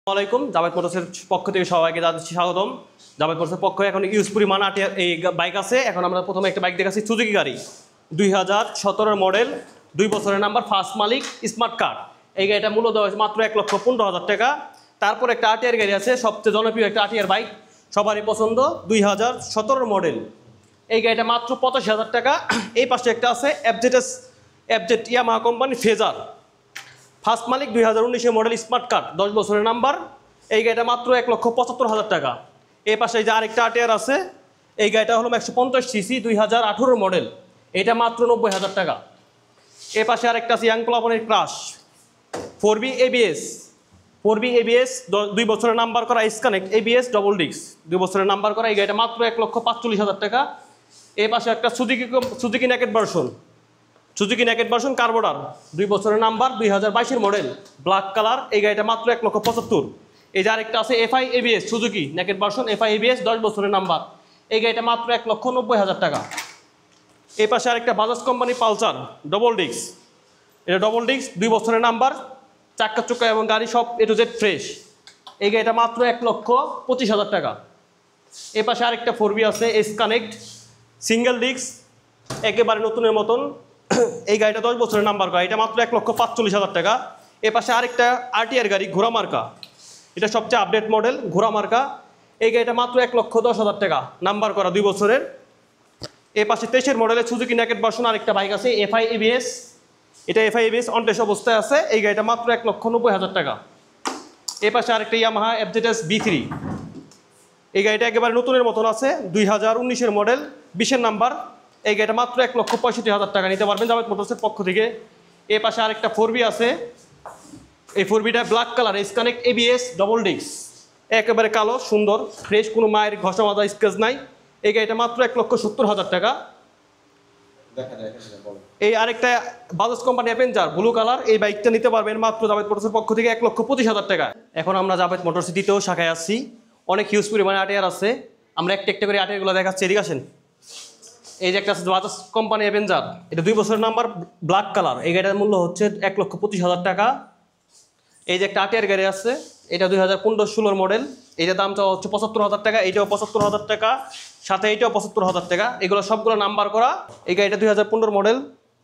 আসসালামাইকুম জাভেদ মোটরসের পক্ষ থেকে সবাইকে জানাচ্ছি স্বাগতম। জাভেদ মোটরসের পক্ষ এখন ইউজ পরিমাণ এই বাইক আছে। এখন আমরা প্রথমে একটা বাইক দেখাচ্ছি, সুজুকি গাড়ি 2017 মডেল, 2 বছরের নাম্বার, ফার্স্ট মালিক, স্মার্ট কার্ড। এই গাড়িটা মূল্য দেওয়া হয়েছে মাত্র 1,15,000 টাকা। তারপর একটা আরটিআর গাড়ি আছে, সবচেয়ে জনপ্রিয় একটা আরটিআর বাইক, সবারই পছন্দ, 2017 মডেল। এই গাড়িটা মাত্র 85,000 টাকা। এই পাশে একটা আছে FZ Yamaha company Fazer, first মালিক, 2019 মডেল, স্মার্ট কার্ড, 10 বছরের নাম্বার। এই গাড়িটা মাত্র 1,75,000 টাকা। এই পাশে যে আরেকটা আরটিআর আছে, এই গাড়িটা হলো 150 সিসি, 2018 মডেল, এটা মাত্র 90,000 টাকা। এই পাশে আরেকটা আছে ইয়াং প্লাবনের ক্রাশ 4B ABS, 2 বছরের নাম্বার করা, এসকানেক্ট ABS ডবল ডিস্ক, 2 বছরের নাম্বার করা। এই গাড়িটা মাত্র 1,45,000 টাকা। এই পাশে একটা সুজুকি নেকেড ভার্সন কার্বোডার, 2 বছরের নাম্বার, 2022 মডেল, ব্ল্যাক কালার। এই গাড়িটা মাত্র 1,75,000। এই যে আরেকটা আছে FI ABS Suzuki naked version, FI ABS 10 বছরের নাম্বার। এই গাড়িটা মাত্র 1,90,000 টাকা। এই পাশে আরেকটা Bajaj company Pulsar double disc, এটা ডবল ডিস্ক, 2 বছরের নাম্বার, চাক্কা চুক্কা এবং গাড়ি সব A to Z ফ্রেশ। এই গাড়িটা মাত্র 1,25,000 টাকা। এই পাশে আরেকটা 4B আছে এসকানেক্ট সিঙ্গেল ডিস্ক, একেবারে নতুনের মতন। এই গাড়িটা 10 বছরের নাম্বার করা, এটা মাত্র 1,45,000 টাকা। এ পাশে আরেকটা আরটিআর গাড়ি ঘোড়া মার্কা, এটা সবচেয়ে আপডেট মডেল, ঘোড়া মার্কা। এই গাড়িটা মাত্র 1,10,000 টাকা, নাম্বার করা, 2 বছরের। এ পাশে 23 মডেলের সুজুকি নেকেড ভার্সন আরেকটা বাইক আছে FI ABS, এটা FI ABS অনটেস্ট অবস্থায় আছে। এই গাড়িটা মাত্র 1,90,000 টাকা। এ পাশে আরেকটা ইয়ামাহা FZS B3, এই গাড়িটা একেবারে নতুনের মতন আছে, 2019 মডেল, 20 নাম্বার। এই গাড়িটা মাত্র 1,65,000 টাকা, নিতে পারবেন জাভেদ মোটরসের পক্ষ থেকে। এ পাশে আরেকটা 4B আছে, এই 4Bটা ব্ল্যাক কালার, এসকানেক্ট ABS ডবল ডিস্ক, একেবারে কালো, সুন্দর, ফ্রেশ, কোনো মায়ের ঘষা মাজা স্কেচ নাই। এই গাড়িটা মাত্র 1,70,000 টাকা। এই আরেকটা Bajaj company Avenger blue colour, এই বাইকটা নিতে পারবেন মাত্র জাভেদ মোটরসের পক্ষ থেকে 1,25,000 টাকা। এখন আমরা জাভেদ মোটরসের দ্বিতীয় শাখায় আসছি, অনেক হিউজ পরিমাণে আরটিআর আছে। আমরা একটা একটা করে আরটিআরগুলো দেখাচ্ছি, এদিকে আসেন। এই যে একটা আছে বাজাজ কোম্পানি অ্যাভেঞ্জার, এটা 2 বছরের নাম্বার, ব্ল্যাক কালার। এই গাড়িটার মূল্য হচ্ছে 1,25,000 টাকা। এই যে একটা আরটিআর গাড়ি আছে, এটা 2015-16 মডেল, এইটার দাম চাওয়া হচ্ছে 75,000 টাকা। এইটাও 75,000 টাকা, সাথে এইটাও 75,000 টাকা। এগুলো সবগুলো নাম্বার করা। এই গাড়িটা 2015 মডেল,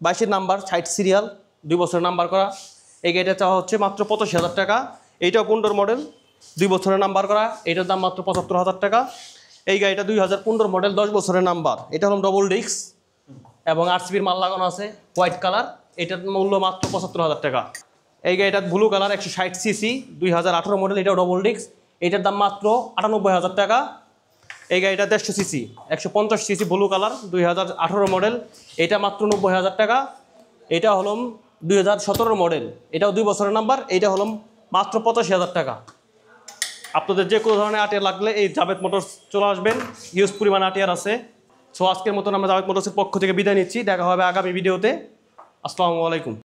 22 নাম্বার, 60 সিরিয়াল, 2 বছরের নাম্বার করা। এই গাড়িটা চাওয়া হচ্ছে মাত্র 85,000 টাকা। এইটাও 15 মডেল, 2 বছরের নাম্বার করা, এইটার দাম মাত্র 75,000 টাকা। এই গাড়িটা 2015 মডেল, 10 বছরের নাম্বার, এটা হলো ডবল ডিস্ক এবং RCBর মাল লাগানো আছে, হোয়াইট কালার। এটার মূল্য মাত্র 75,000 টাকা। এই গাড়িটা ব্লু কালার, 160 সিসি, 2018 মডেল, এটাও ডবল ডিস্ক, এটার দাম মাত্র 98,000 টাকা। এই গাড়িটা 150 CC, 150 CC, blue colour, 2018 model, এটা মাত্র 90,000 টাকা। এটা হলো 2017 মডেল, এটাও 2 বছরের নাম্বার, এইটা হলো মাত্র 85,000 টাকা। আপনাদের যে কোনো ধরনের আরটিআর লাগলে এই জাভেদ মোটরস চলে আসবেন, হিউজ পরিমাণ আরটিআর আছে। সো আজকের মতন আমরা জাভেদ মোটরসের পক্ষ থেকে বিদায় নিচ্ছি, দেখা হবে আগামী ভিডিওতে। আসসালামু আলাইকুম।